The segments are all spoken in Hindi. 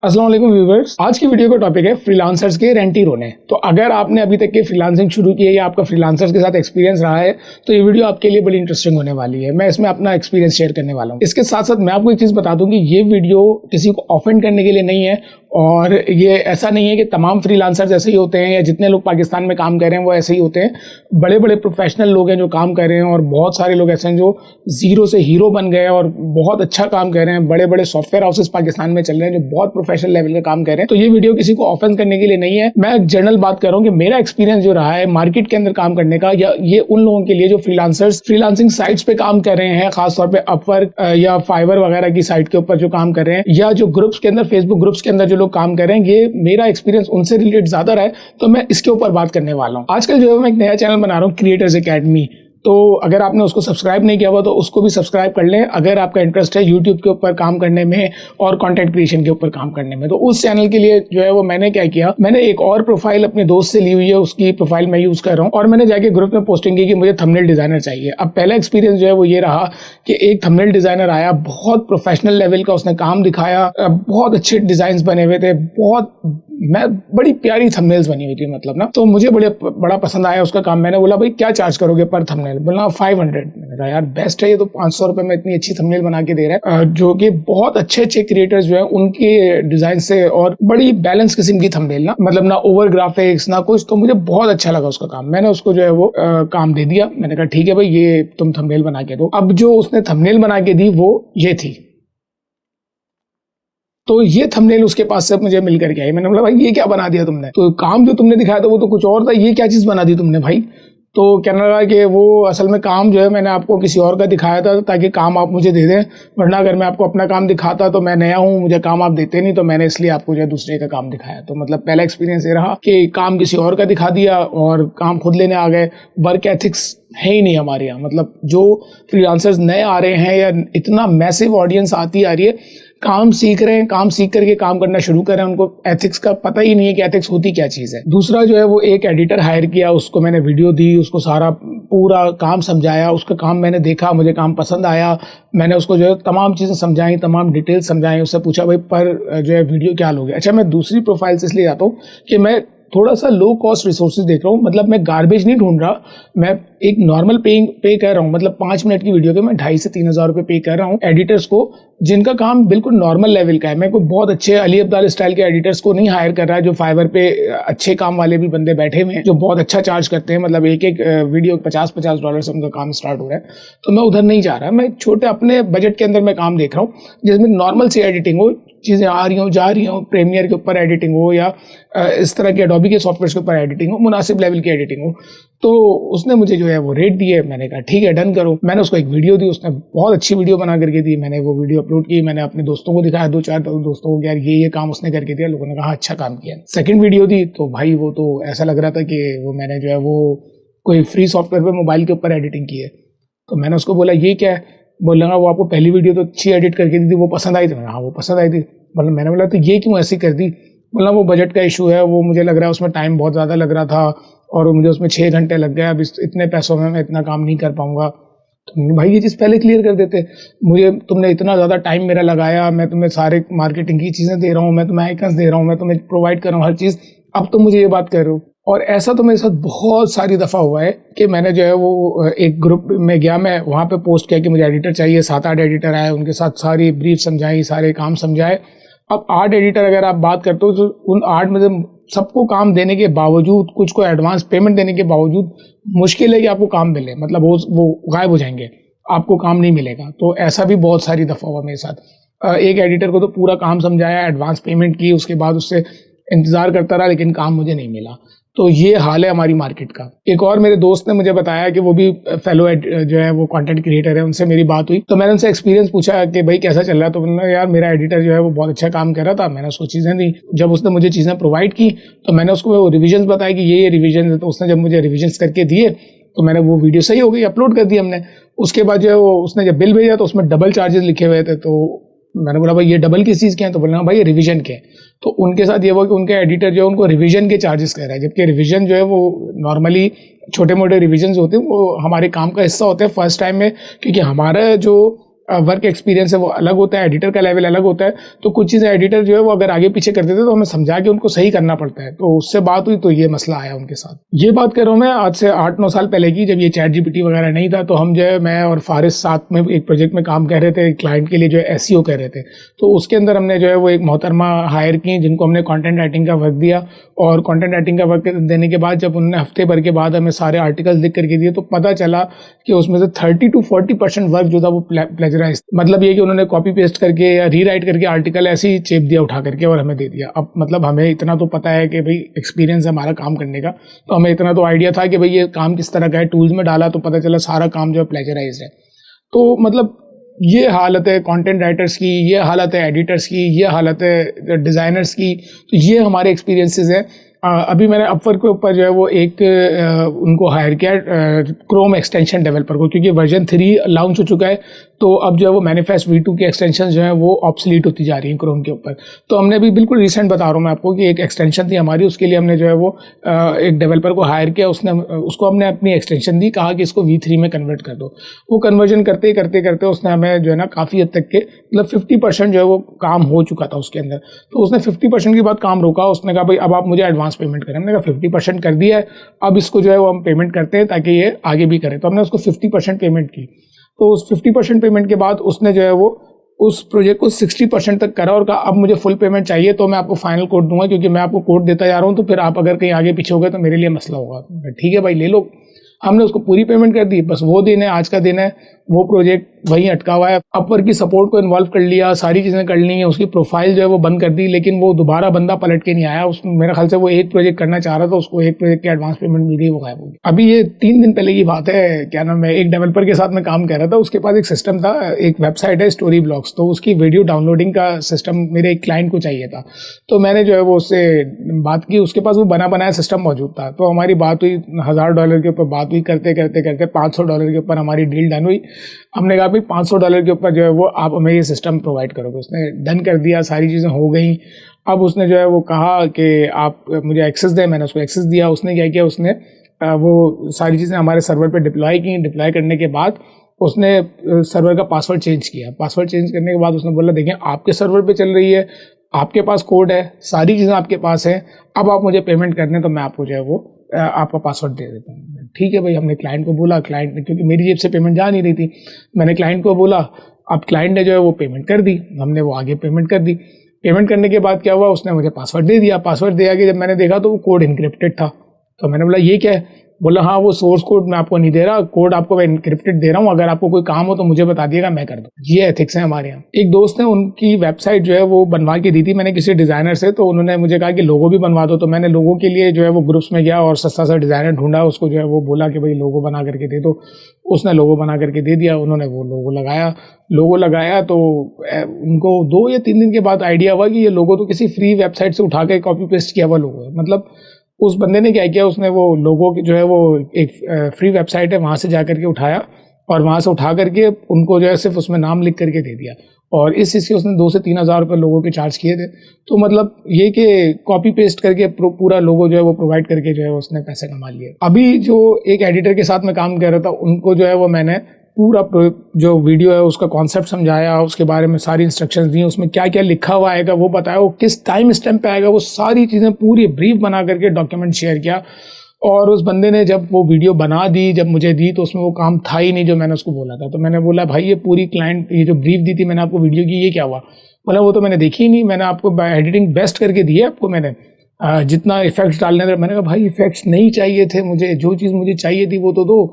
अस्सलाम वालेकुम व्यूअर्स। आज की वीडियो का टॉपिक है फ्रीलांसर्स के रेंटी रोने। तो अगर आपने अभी तक के फ्रीलांसिंग शुरू की है या आपका फ्रीलांसर्स के साथ एक्सपीरियंस रहा है तो ये वीडियो आपके लिए बड़ी इंटरेस्टिंग होने वाली है। मैं इसमें अपना एक्सपीरियंस शेयर करने वाला हूँ। इसके साथ साथ मैं आपको एक चीज़ बता दूं कि ये वीडियो किसी को ऑफेंड करने के लिए नहीं है और ये ऐसा नहीं है कि तमाम फ्रीलांसर्स ऐसे ही होते हैं या जितने लोग पाकिस्तान में काम कर रहे हैं वो ऐसे ही होते हैं। बड़े बड़े प्रोफेशनल लोग हैं जो काम कर रहे हैं और बहुत सारे लोग ऐसे हैं जो जीरो से हीरो बन गए और बहुत अच्छा काम कर रहे हैं। बड़े बड़े सॉफ्टवेयर हाउसेस पाकिस्तान में चल रहे हैं जो बहुत प्रोफेशनल लेवल का काम कर रहे हैं। तो ये वीडियो किसी को ऑफेंस करने के लिए नहीं है। मैं जनरल बात कर रहा हूँ कि मेरा एक्सपीरियंस जो रहा है मार्केट के अंदर काम करने का, या ये उन लोगों के लिए जो फ्रीलांसिंग साइट्स पे काम कर रहे हैं, खासतौर पे अपवर्क या फाइवर वगैरह की साइट के ऊपर जो काम कर रहे हैं, या जो ग्रुप्स के अंदर, फेसबुक ग्रुप्स के अंदर जो लोग काम कर रहे हैं, ये मेरा एक्सपीरियंस उनसे रिलेटेड ज्यादा रहा है तो मैं इसके ऊपर बात करने वाला हूँ। आजकल जो है मैं एक नया चैनल बना रहा हूँ, क्रिएटर्स एकेडमी। तो अगर आपने उसको सब्सक्राइब नहीं किया हुआ तो उसको भी सब्सक्राइब कर लें अगर आपका इंटरेस्ट है यूट्यूब के ऊपर काम करने में और कंटेंट क्रिएशन के ऊपर काम करने में। तो उस चैनल के लिए जो है वो मैंने क्या किया, मैंने एक और प्रोफाइल अपने दोस्त से ली हुई है, उसकी प्रोफाइल मैं यूज कर रहा हूँ और मैंने जाके ग्रुप में पोस्टिंग की कि मुझे थंबनेल डिजाइनर चाहिए। अब पहला एक्सपीरियंस जो है वो ये रहा कि एक थंबनेल डिजाइनर आया, बहुत प्रोफेशनल लेवल का उसने काम दिखाया, बहुत अच्छे डिजाइन बने हुए थे, बड़ी प्यारी थंबनेल्स बनी हुई थी मतलब ना। तो मुझे बड़ा पसंद आया उसका काम। मैंने बोला भाई क्या चार्ज करोगे पर थंबनेल? बोला 500। मैंने कहा यार बेस्ट है, ये तो 500 रुपए में इतनी अच्छी थंबनेल बना के दे रहा है, जो कि बहुत अच्छे अच्छे क्रिएटर्स जो है उनके डिजाइन से, और बड़ी बैलेंस किस्म की थंबनेल ना, मतलब ना ओवर ग्राफिक्स ना कुछ। तो मुझे बहुत अच्छा लगा उसका काम। मैंने उसको जो है वो काम दे दिया। मैंने कहा ठीक है भाई ये तुम थंबनेल बना के दो। अब जो उसने थंबनेल बना के दी वो ये थी। तो ये थंबनेल उसके पास से मुझे मिल करके आई। मैंने बोला भाई ये क्या बना दिया तुमने? तो काम जो तुमने दिखाया था वो तो कुछ और था, ये क्या चीज बना दी तुमने भाई? तो कहने लगा कि वो असल में काम जो है मैंने आपको किसी और का दिखाया था ताकि काम आप मुझे दे दें, वरना अगर मैं आपको अपना काम दिखाता तो मैं नया हूँ, मुझे काम आप देते नहीं, तो मैंने इसलिए आपको जो है दूसरे का काम दिखाया। तो मतलब पहला एक्सपीरियंस ये रहा कि काम किसी और का दिखा दिया और काम खुद लेने आ गए। वर्क एथिक्स है ही नहीं हमारे यहाँ। मतलब जो फ्रीलांसर्स नए आ रहे हैं या इतना मैसिव ऑडियंस आती आ रही है, काम सीख रहे हैं, काम सीख करके काम करना शुरू कर रहे हैं, उनको एथिक्स का पता ही नहीं है कि एथिक्स होती क्या चीज़ है। दूसरा जो है वो एक एडिटर हायर किया, उसको मैंने वीडियो दी, उसको सारा पूरा काम समझाया, उसका काम मैंने देखा, मुझे काम पसंद आया। मैंने उसको जो है तमाम चीज़ें समझाई, तमाम डिटेल्स समझाई। उससे पूछा भाई पर जो है वीडियो क्या लोगे? अच्छा, मैं दूसरी प्रोफाइल से इसलिए आता हूँ कि मैं थोड़ा सा लो कॉस्ट रिसोर्सेज देख रहा हूँ। मतलब मैं गार्बेज नहीं ढूंढ रहा, मैं एक नॉर्मल पे कर रहा हूँ। मतलब 5 मिनट की वीडियो के मैं 2,500 से 3,000 रुपये पे कर रहा हूँ एडिटर्स को, जिनका काम बिल्कुल नॉर्मल लेवल का है। मैं कोई बहुत अच्छे अली अब्दाल स्टाइल के एडिटर्स को नहीं हायर कर रहा है। जो फाइवर पे अच्छे काम वाले भी बंदे बैठे हुए हैं जो बहुत अच्छा चार्ज करते हैं, मतलब एक एक वीडियो $50-50 से उनका काम स्टार्ट हो रहा है। तो मैं उधर नहीं जा रहा, मैं छोटे अपने बजट के अंदर मैं काम देख रहा हूँ जिसमें नॉर्मल सी एडिटिंग हो, चीज़ें आ रही हो जा रही हो, प्रीमियर के ऊपर एडिटिंग हो या इस तरह के एडोबी के सॉफ्टवेयर के ऊपर एडिटिंग हो, मुनासिब लेवल की एडिटिंग हो। तो उसने मुझे जो है वो रेट दिए। मैंने कहा ठीक है डन करो। मैंने उसको एक वीडियो दी, उसने बहुत अच्छी वीडियो बना करके दी। मैंने वो वीडियो अपलोड की, मैंने अपने दोस्तों को दिखाया, 2-4 दोस्तों को, यार ये काम उसने करके दिया। लोगों ने कहा अच्छा काम किया। सेकंड वीडियो दी तो भाई वो तो ऐसा लग रहा था कि वो मैंने जो है वो कोई फ्री सॉफ्टवेयर पर मोबाइल के ऊपर एडिटिंग की है। तो मैंने उसको बोला ये क्या है? बोल रहा वो आपको पहली वीडियो तो अच्छी एडिट करके दी थी, वो पसंद आई थी? हाँ वो पसंद आई थी। मतलब मैंने बोला तो ये क्यों ऐसी कर दी? मतलब वो बजट का इशू है, वो मुझे लग रहा है उसमें टाइम बहुत ज़्यादा लग रहा था और मुझे उसमें 6 घंटे लग गए। अब इतने पैसों में मैं इतना काम नहीं कर पाऊंगा। तो भाई ये चीज़ पहले क्लियर कर देते। मुझे तुमने इतना ज़्यादा टाइम मेरा लगाया, मैं तुम्हें सारे मार्केटिंग की चीज़ें दे रहा हूँ, मैं तुम्हें आइकन्स दे रहा हूँ, मैं तुम्हें प्रोवाइड कर रहा हूँ हर चीज़, अब तुम मुझे ये बात कर रहे हो? और ऐसा तो मेरे साथ बहुत सारी दफ़ा हुआ है कि मैंने जो है वो एक ग्रुप में गया, मैं वहाँ पे पोस्ट किया कि मुझे एडिटर चाहिए। 7-8 एडिटर आए, उनके साथ सारी ब्रीफ समझाई, सारे काम समझाए। अब 8 एडिटर अगर आप बात करते हो तो उन 8 में से सबको काम देने के बावजूद, कुछ को एडवांस पेमेंट देने के बावजूद मुश्किल है कि आपको काम मिले। मतलब वो गायब हो जाएंगे, आपको काम नहीं मिलेगा। तो ऐसा भी बहुत सारी दफ़ा हुआ मेरे साथ। एक एडिटर को तो पूरा काम समझाया, एडवांस पेमेंट की, उसके बाद उससे इंतज़ार करता रहा, लेकिन काम मुझे नहीं मिला। तो ये हाल है हमारी मार्केट का। एक और मेरे दोस्त ने मुझे बताया कि वो भी फेलो जो है वो कंटेंट क्रिएटर है, उनसे मेरी बात हुई तो मैंने उनसे एक्सपीरियंस पूछा कि भाई कैसा चल रहा है? तो उन्होंने यार मेरा एडिटर जो है वो बहुत अच्छा काम कर रहा था। मैंने उसको चीज़ें दी, जब उसने मुझे चीज़ें प्रोवाइड की तो मैंने उसको रिविजन बताया कि ये रिविजन है। तो उसने जब मुझे रिविजन करके दिए तो मैंने वो वीडियो सही हो गई, अपलोड कर दी हमने। उसके बाद जो है वो उसने जब बिल भेजा तो उसमें डबल चार्जेस लिखे हुए थे। तो मैंने बोला भाई ये डबल किस चीज़ के हैं? तो बोला भाई ये रिवीजन के हैं। तो उनके साथ ये हुआ कि उनके एडिटर जो है उनको रिवीजन के चार्जेस कह रहा है, जबकि रिवीजन जो है वो नॉर्मली छोटे मोटे रिवीजन होते हैं वो हमारे काम का हिस्सा होते हैं फर्स्ट टाइम में, क्योंकि हमारा जो वर्क एक्सपीरियंस है वो अलग होता है, एडिटर का लेवल अलग होता है। तो कुछ चीज़ें एडिटर जो है वो अगर आगे पीछे कर देते तो हमें समझा के उनको सही करना पड़ता है। तो उससे बात हुई तो ये मसला आया उनके साथ। ये बात कर रहा हूँ मैं आज से 8-9 साल पहले की, जब ये चैट जीपीटी वगैरह नहीं था। तो हम जो है मैं और फारिस साथ में एक प्रोजेक्ट में काम कर रहे थे, क्लाइंट के लिए जो है एसईओ कर रहे थे। तो उसके अंदर हमने जो है वो एक मोहतरमा हायर की जिनको हमने कंटेंट राइटिंग का वर्क दिया। और कंटेंट राइटिंग का वर्क देने के बाद जब उन्होंने हफ्ते भर के बाद हमें सारे आर्टिकल्स लिख करके दिए तो पता चला कि उसमें से 30-40% वर्क जो था वो प्लेजराइज, मतलब ये कि उन्होंने कॉपी पेस्ट करके या रीराइट करके आर्टिकल ऐसे ही चेप दिया उठा करके और हमें दे दिया। अब मतलब हमें इतना तो पता है कि भाई एक्सपीरियंस है हमारा काम करने का, तो हमें इतना तो आइडिया था कि भाई ये काम किस तरह का है। टूल्स में डाला तो पता चला सारा काम जो है प्लेजराइज है। तो मतलब ये हालत है कंटेंट राइटर्स की, ये हालत है एडिटर्स की, ये हालत है डिज़ाइनर्स की। तो ये हमारे एक्सपीरियंसेस है। अभी मैंने अपवर्क के ऊपर जो है वो एक उनको हायर किया क्रोम एक्सटेंशन डेवलपर को, क्योंकि वर्जन 3 लॉन्च हो चुका है। तो अब जो है वो मैनिफेस्ट V2 की एक्सटेंशन जो है वो ऑब्सलीट होती जा रही हैं क्रोम के ऊपर। तो हमने अभी बिल्कुल रिसेंट बता रहा हूँ मैं आपको कि एक एक्सटेंशन थी हमारी, उसके लिए हमने जो है वो एक डेवलपर को हायर किया। उसको हमने अपनी एक्सटेंशन दी, कहा कि इसको V3 में कन्वर्ट कर दो। वो कन्वर्जन करते करते उसने हमें जो है ना काफ़ी हद तक के मतलब 50% जो है वो काम हो चुका था उसके अंदर। तो उसने 50% के बाद काम रोका। उसने कहा भाई अब आप मुझे एडवांस पेमेंट करें। हमने कहा 50% कर दिया है, अब इसको जो है वो हम पेमेंट करते हैं ताकि ये आगे भी करे। तो हमने उसको 50% पेमेंट की। तो उस 50% पेमेंट के बाद उसने जो है वो उस प्रोजेक्ट को 60% तक करा और कहा अब मुझे फुल पेमेंट चाहिए तो मैं आपको फाइनल कोड दूंगा, क्योंकि मैं आपको कोड देता जा रहा हूँ तो फिर आप अगर कहीं आगे पीछे हो गए तो मेरे लिए मसला होगा। ठीक है भाई ले लो। हमने उसको पूरी पेमेंट कर दी, बस वो दिन है, आज का दिन है, वो प्रोजेक्ट वहीं अटका हुआ है। अपवर्क की सपोर्ट को इन्वॉल्व कर लिया, सारी चीज़ें कर ली हैं, उसकी प्रोफाइल जो है वो बंद कर दी, लेकिन वो दोबारा बंदा पलट के नहीं आया। उसमें मेरे ख्याल से वो एक प्रोजेक्ट करना चाह रहा था, उसको एक प्रोजेक्ट की एडवांस पेमेंट मिल गई, वो गायब हो गई। अभी ये 3 दिन पहले की बात है, क्या नाम है, एक डेवलपर के साथ मैं काम कर रहा था। उसके पास एक सिस्टम था, एक वेबसाइट है स्टोरी ब्लॉग्स, तो उसकी वीडियो डाउनलोडिंग का सिस्टम मेरे एक क्लाइंट को चाहिए था। तो मैंने जो है वो उससे बात की, उसके पास वो बना बनाया सिस्टम मौजूद था। तो हमारी बात हुई, $1000 के ऊपर बात हुई, करते करते $500 के ऊपर हमारी डील डन हुई। हमने कहा भाई $500 के ऊपर जो है वो आप हमें ये सिस्टम प्रोवाइड करोगे। उसने डन कर दिया, सारी चीज़ें हो गई। अब उसने जो है वो कहा कि आप मुझे एक्सेस दें। मैंने उसको एक्सेस दिया। उसने क्या किया, उसने वो सारी चीज़ें हमारे सर्वर पे डिप्लॉय की। डिप्लॉय करने के बाद उसने सर्वर का पासवर्ड चेंज किया। पासवर्ड चेंज करने के बाद उसने बोला देखिए आपके सर्वर पे चल रही है, आपके पास कोड है, सारी चीज़ें आपके पास है, अब आप मुझे पेमेंट करने तो मैं आपको जो है वो आपका पासवर्ड दे देता हूँ। ठीक है भाई। हमने क्लाइंट को बोला, क्लाइंट ने, क्योंकि मेरी जेब से पेमेंट जा नहीं रही थी, मैंने क्लाइंट को बोला। अब क्लाइंट ने जो है वो पेमेंट कर दी, हमने वो आगे पेमेंट कर दी। पेमेंट करने के बाद क्या हुआ, उसने मुझे पासवर्ड दे दिया। पासवर्ड दे आके जब मैंने देखा तो वो कोड इनक्रिप्टेड था। तो मैंने बोला ये क्या है? बोला हाँ वो सोर्स कोड मैं आपको नहीं दे रहा, कोड आपको मैं इनक्रिप्टेड दे रहा हूँ, अगर आपको कोई काम हो तो मुझे बता दिएगा, मैं कर दूँ। ये एथिक्स है हमारे यहाँ। एक दोस्त ने उनकी वेबसाइट जो है वो बनवा के दी थी मैंने किसी डिज़ाइनर से, तो उन्होंने मुझे कहा कि लोगो भी बनवा दो। तो मैंने लोगो के लिए जो है वो ग्रुप्स में गया और सस्ता सा डिज़ाइनर ढूंढा, उसको जो है वो बोला कि भाई लोगो बना करके दे दो। उसने लोगो बना करके दे दिया, उन्होंने वो लोगो लगाया। तो उनको 2 या 3 दिन के बाद आइडिया हुआ कि ये लोगो तो किसी फ्री वेबसाइट से उठा के कॉपी पेस्ट किया हुआ लोगो है। मतलब उस बंदे ने क्या किया, उसने वो लोगो जो है वो एक फ्री वेबसाइट है वहाँ से जा करके उठाया और वहाँ से उठा करके उनको जो है सिर्फ उसमें नाम लिख करके दे दिया। और इस चीज़ के उसने 2 से 3 हज़ार रुपये लोगों के चार्ज किए थे। तो मतलब ये कि कॉपी पेस्ट करके पूरा लोगो जो है वो प्रोवाइड करके जो है उसने पैसे कमा लिए। अभी जो एक एडिटर के साथ मैं काम कर रहा था, उनको जो है वो मैंने पूरा जो वीडियो है उसका कॉन्सेप्ट समझाया, उसके बारे में सारी इंस्ट्रक्शंस दी, उसमें क्या क्या लिखा हुआ आएगा वो बताया, वो किस टाइम स्टैम्प पे आएगा, वो सारी चीज़ें पूरी ब्रीफ बना करके डॉक्यूमेंट शेयर किया। और उस बंदे ने जब वो वीडियो बना दी, जब मुझे दी, तो उसमें वो काम था ही नहीं जो मैंने उसको बोला था। तो मैंने बोला भाई ये पूरी क्लाइंट ये जो ब्रीफ दी थी मैंने आपको वीडियो की, ये क्या हुआ? बोला वो तो मैंने देखी ही नहीं, मैंने आपको एडिटिंग बेस्ट करके दी है आपको, मैंने जितना इफेक्ट्स डालने थे। मैंने कहा भाई इफेक्ट्स नहीं चाहिए थे मुझे, जो चीज़ मुझे चाहिए थी वो तो दो।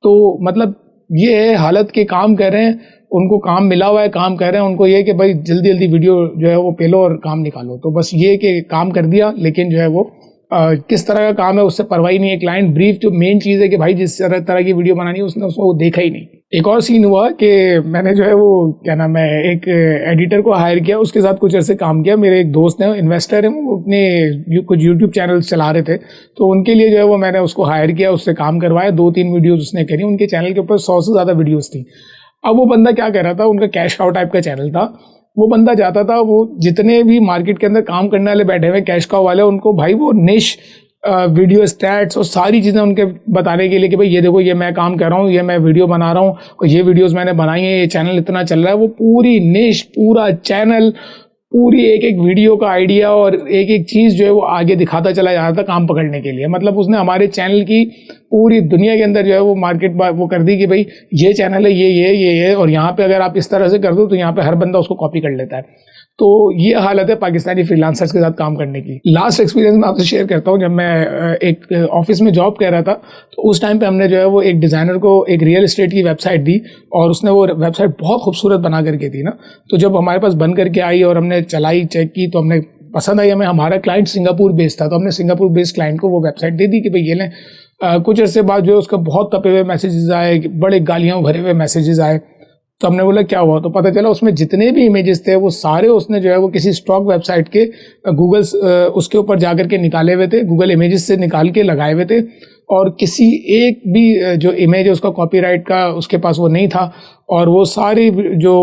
तो मतलब ये है हालत के काम कर रहे हैं, उनको काम मिला हुआ है, काम कर रहे हैं, उनको ये है कि भाई जल्दी जल्दी वीडियो जो है वो पेलो और काम निकालो। तो बस ये कि काम कर दिया, लेकिन जो है वो किस तरह का काम है उससे परवाह नहीं है। क्लाइंट ब्रीफ जो मेन चीज़ है कि भाई जिस तरह की वीडियो बनानी है उसने उसको देखा ही नहीं। एक और सीन हुआ कि मैंने जो है वो क्या नाम है एक एडिटर को हायर किया, उसके साथ कुछ ऐसे काम किया। मेरे एक दोस्त हैं, इन्वेस्टर हैं, वो अपने कुछ यूट्यूब चैनल चला रहे थे, तो उनके लिए जो है वो मैंने उसको हायर किया, उससे काम करवाया। 2-3 वीडियोज़ उसने करी, उनके चैनल के ऊपर 100 से ज़्यादा वीडियोज़ थी। अब वो बंदा क्या कर रहा था, उनका कैश काउ टाइप का चैनल था। वो बंदा जाता था, वो जितने भी मार्केट के अंदर काम करने वाले बैठे हुए कैश काउ वाले, उनको भाई वो निश वीडियो स्टैट्स और सारी चीज़ें उनके बताने के लिए कि भाई ये देखो, ये मैं काम कर रहा हूँ, ये मैं वीडियो बना रहा हूँ और ये वीडियोस मैंने बनाई हैं, ये चैनल इतना चल रहा है। वो पूरी निश, पूरा चैनल, पूरी एक एक वीडियो का आइडिया और एक एक चीज़ जो है वो आगे दिखाता चला जा रहा था काम पकड़ने के लिए। मतलब उसने हमारे चैनल की पूरी दुनिया के अंदर जो है वो मार्केट वो कर दी कि भाई ये चैनल है, ये और यहाँ पे अगर आप इस तरह से कर दो तो यहाँ पे हर बंदा उसको कॉपी कर लेता है। तो ये हालत है पाकिस्तानी फ्रीलांसर्स के साथ काम करने की। लास्ट एक्सपीरियंस मैं आपसे शेयर करता हूँ। जब मैं एक ऑफिस में जॉब कर रहा था तो उस टाइम पे हमने जो है वो एक डिज़ाइनर को एक रियल एस्टेट की वेबसाइट दी और उसने वो वेबसाइट बहुत खूबसूरत बना करके दी ना। तो जब हमारे पास बन करके आई और हमने चलाई, चेक की, तो हमने पसंद आई हमें। हमारा क्लाइंट सिंगापुर बेस्ड था, तो हमने सिंगापुर बेस्ड क्लाइंट को वो वेबसाइट दे दी कि भाई ये लें। कुछ अर्से बाद जो है उसका बहुत तपे हुए मैसेजेस आए, बड़े गालियाँ भरे हुए मैसेजेस आए। तो हमने बोला क्या हुआ, तो पता चला उसमें जितने भी इमेजेस थे वो सारे उसने जो है वो किसी स्टॉक वेबसाइट के गूगल उसके ऊपर जाकर के निकाले हुए थे, गूगल इमेजेस से निकाल के लगाए हुए थे और किसी एक भी जो इमेज है उसका कॉपीराइट का उसके पास वो नहीं था। और वो सारी जो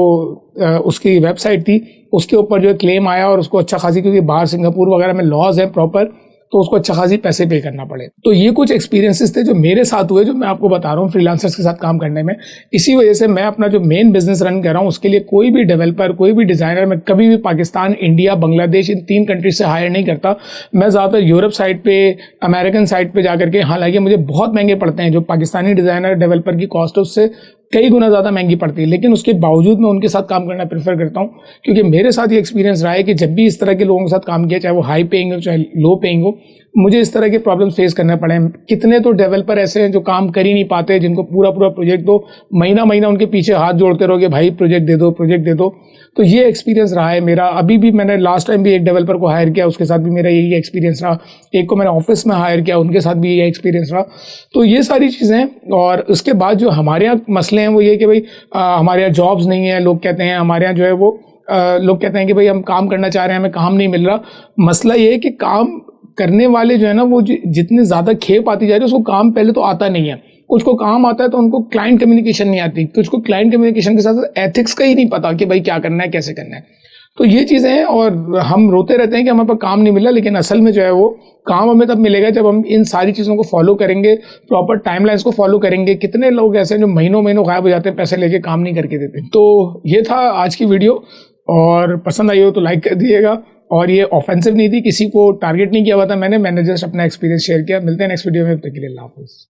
उसकी वेबसाइट थी उसके ऊपर जो क्लेम आया और उसको अच्छा खासी, क्योंकि बाहर सिंगापुर वगैरह में लॉज है प्रॉपर, तो उसको अच्छा खासी पैसे पे करना पड़े। तो ये कुछ एक्सपीरियंसेस थे जो मेरे साथ हुए, जो मैं आपको बता रहा हूँ फ्रीलांसर्स के साथ काम करने में। इसी वजह से मैं अपना जो मेन बिजनेस रन कर रहा हूँ उसके लिए कोई भी डेवलपर, कोई भी डिज़ाइनर मैं कभी भी पाकिस्तान, इंडिया, बांग्लादेश, इन 3 कंट्रीज से हायर नहीं करता। मैं ज़्यादातर यूरोप साइड पे, अमेरिकन साइड पे जाकर के, हालांकि मुझे बहुत महंगे पड़ते हैं, जो पाकिस्तानी डिज़ाइनर डेवलपर की कॉस्ट है उससे कई गुना ज़्यादा महंगी पड़ती है, लेकिन उसके बावजूद मैं उनके साथ काम करना प्रेफर करता हूँ। क्योंकि मेरे साथ ये एक्सपीरियंस रहा है कि जब भी इस तरह के लोगों के साथ काम किया, चाहे वो हाई पेइंग हो चाहे लो पेइंग हो, मुझे इस तरह के प्रॉब्लम फेस करने पड़े हैं। कितने तो डेवलपर ऐसे हैं जो काम कर ही नहीं पाते, जिनको पूरा प्रोजेक्ट दो, महीना महीना उनके पीछे हाथ जोड़ते रहोगे, भाई प्रोजेक्ट दे दो, प्रोजेक्ट दे दो। तो ये एक्सपीरियंस रहा है मेरा। अभी भी मैंने लास्ट टाइम भी एक डेवलपर को हायर किया, उसके साथ भी मेरा यही एक्सपीरियंस रहा। एक को मैंने ऑफिस में हायर किया, उनके साथ भी यही एक्सपीरियंस रहा। तो ये सारी चीज़ें, और उसके बाद जो हमारे यहाँ मसले हैं वो ये कि भाई हमारे यहाँ जॉब्स नहीं है। लोग कहते हैं हमारे यहाँ जो है वो लोग कहते हैं कि भाई हम काम करना चाह रहे हैं, हमें काम नहीं मिल रहा। मसला ये है कि काम करने वाले जो है ना वो जितने ज़्यादा खेप आती जा रही है, उसको काम पहले तो आता नहीं है। कुछ को काम आता है तो उनको क्लाइंट कम्युनिकेशन नहीं आती, कुछ को क्लाइंट कम्युनिकेशन के साथ एथिक्स का ही नहीं पता कि भाई क्या करना है, कैसे करना है। तो ये चीज़ें हैं और हम रोते रहते हैं कि हमारे पास काम नहीं मिला, लेकिन असल में जो है वो काम हमें तब मिलेगा जब हम इन सारी चीज़ों को फॉलो करेंगे, प्रॉपर टाइमलाइंस को फॉलो करेंगे। कितने लोग ऐसे हैं जो महीनों महीनों गायब हो जाते हैं, पैसे लेके काम नहीं करके देते। तो ये था आज की वीडियो, और पसंद आई हो तो लाइक कर दिएगा। और ये ऑफेंसिव नहीं थी, किसी को टारगेट नहीं किया हुआ था मैंने जस्ट अपना एक्सपीरियंस शेयर किया। मिलते हैं नेक्स्ट वीडियो में, तब तक के लिए अल्लाह हाफिज़।